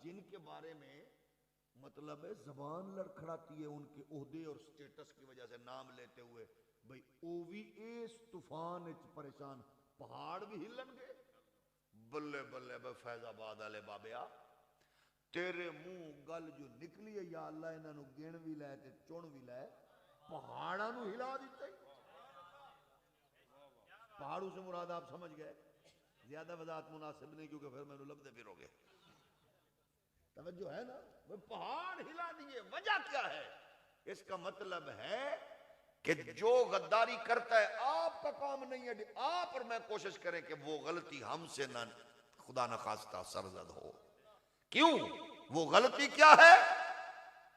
جن کے بارے میں مطلب ہے زبان لڑکھڑاتی ہے ان کے عہدے اور سٹیٹس کی وجہ سے نام لیتے ہوئے، بھئی او بھی اس طوفان وچ پریشان، پہاڑ بھی ہلن گے۔ بلے بلے بے فیض آباد والے بابیا، تیرے منہ گل جو نکلی ہے یا اللہ انہاں نو گن بھی لے تے چن بھی لے، پہاڑاں نو ہلا دیتا ہی۔ پہاڑوں سے مراد آپ سمجھ گئے، زیادہ وضاحت مناسب نہیں کیونکہ پھر میں لبدے پھرو گے، توجہ ہے نا؟ وہ پہاڑ ہلا دیے، وجہ کیا ہے؟ اس کا مطلب ہے کہ جو غداری کرتا ہے آپ کا کام نہیں ہے، آپ اور میں کوشش کریں کہ وہ غلطی ہم سے نہ خدا نخواستہ سرزد ہو۔ کیوں؟ وہ غلطی کیا ہے؟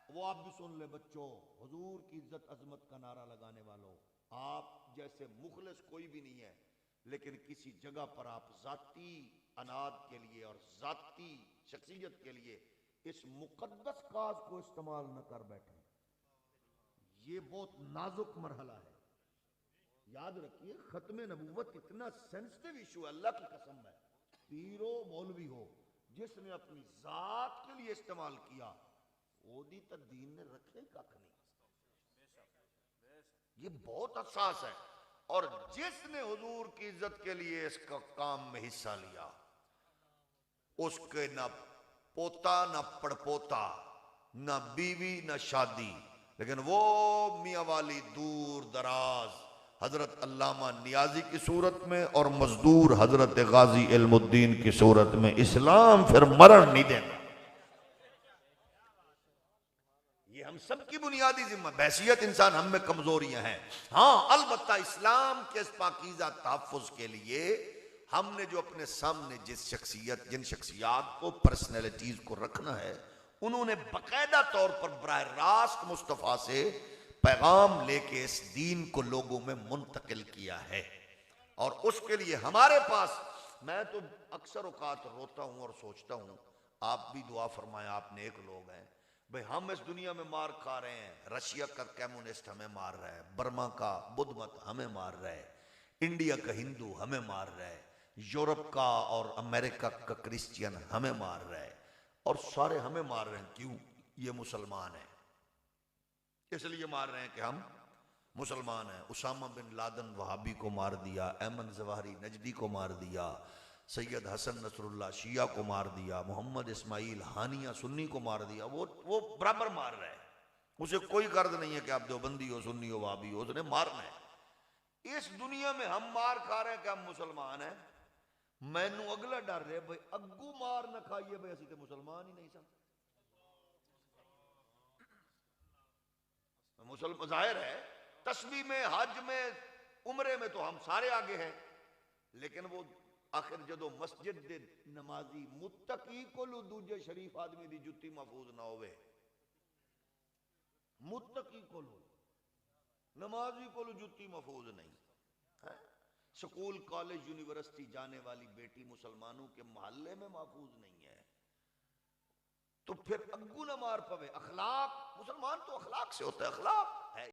وہ آپ بھی سن لے بچوں، حضور کی عزت عظمت کا نعرہ لگانے والوں، آپ جیسے مخلص کوئی بھی نہیں ہے، لیکن کسی جگہ پر آپ ذاتی اناد کے لیے اور ذاتی شخصیت کے لیے اس مقدس کاز کو استعمال نہ کر بیٹھیں، یہ بہت نازک مرحلہ ہے۔ یاد رکھیے ختم نبوت اتنا سینسٹیو ایشو ہے، اللہ کی قسم ہے، پیر و مولوی ہو، جس نے اپنی ذات کے لیے استعمال کیا وہ دی تا دین نے رکھے کک نہیں، یہ بہت حساس ہے۔ اور جس نے حضور کی عزت کے لیے اس کا کام میں حصہ لیا، اس کے نہ پوتا نہ پڑپوتا، نہ بیوی نہ شادی، لیکن وہ میاں والی دور دراز حضرت علامہ نیازی کی صورت میں اور مزدور حضرت غازی علم الدین کی صورت میں اسلام پھر مرن نہیں دینا۔ یہ ہم سب کی بنیادی ذمہ، بحثیت انسان ہم میں کمزوریاں ہیں، ہاں البتہ اسلام کے اس پاکیزہ تحفظ کے لیے ہم نے جو اپنے سامنے جن شخصیات کو پرسنالٹیز کو رکھنا ہے، انہوں نے باقاعدہ طور پر براہ راست مصطفیٰ سے پیغام لے کے اس دین کو لوگوں میں منتقل کیا ہے، اور اس کے لیے ہمارے پاس، میں تو اکثر اوقات روتا ہوں اور سوچتا ہوں، آپ بھی دعا فرمائیں، آپ نیک لوگ ہیں، بھئی ہم اس دنیا میں مار کھا رہے ہیں، رشیا کا کمیونسٹ ہمیں مار رہا ہے، برما کا بدھ مت ہمیں مار رہا ہے، انڈیا کا ہندو ہمیں مار رہا ہے، یورپ کا اور امریکہ کا کرسچین ہمیں مار رہا ہے، اور سارے ہمیں مار رہے ہیں، کیوں؟ یہ مسلمان ہیں، اس لیے مار رہے ہیں کہ ہم مسلمان ہیں۔ اسامہ بن لادن وہابی کو مار دیا، ایمن ظواہری نجدی کو مار دیا، سید حسن نصر اللہ شیعہ کو مار دیا، محمد اسماعیل ہانیہ سنی کو مار دیا، وہ برابر مار رہا ہے، اسے کوئی غرض نہیں ہے کہ آپ دیوبندی ہو سنی ہو وہابی ہو، اس نے مارنا ہے۔ اس دنیا میں ہم مار کھا رہے ہیں کہ ہم مسلمان ہیں، مینوں اگلا ڈر رہے بھئی اگو مار نہ کھائیے بھئی اسی تے مسلمان ہی نہیں سن، مسلمان ظاہر ہے تسبیح میں، حج میں، عمرے میں تو ہم سارے آگے ہیں، لیکن وہ آخر جدو مسجد دے نمازی متقی کو دوجے شریف آدمی دی جتی محفوظ نہ ہوئے، متقی کو نمازی کو جتی محفوظ نہیں، سکول کالج یونیورسٹی جانے والی بیٹی مسلمانوں کے محلے میں محفوظ نہیں ہے، تو پھر اگو نہ مار پوے۔ اخلاق، مسلمان تو اخلاق سے ہوتا ہے، اخلاق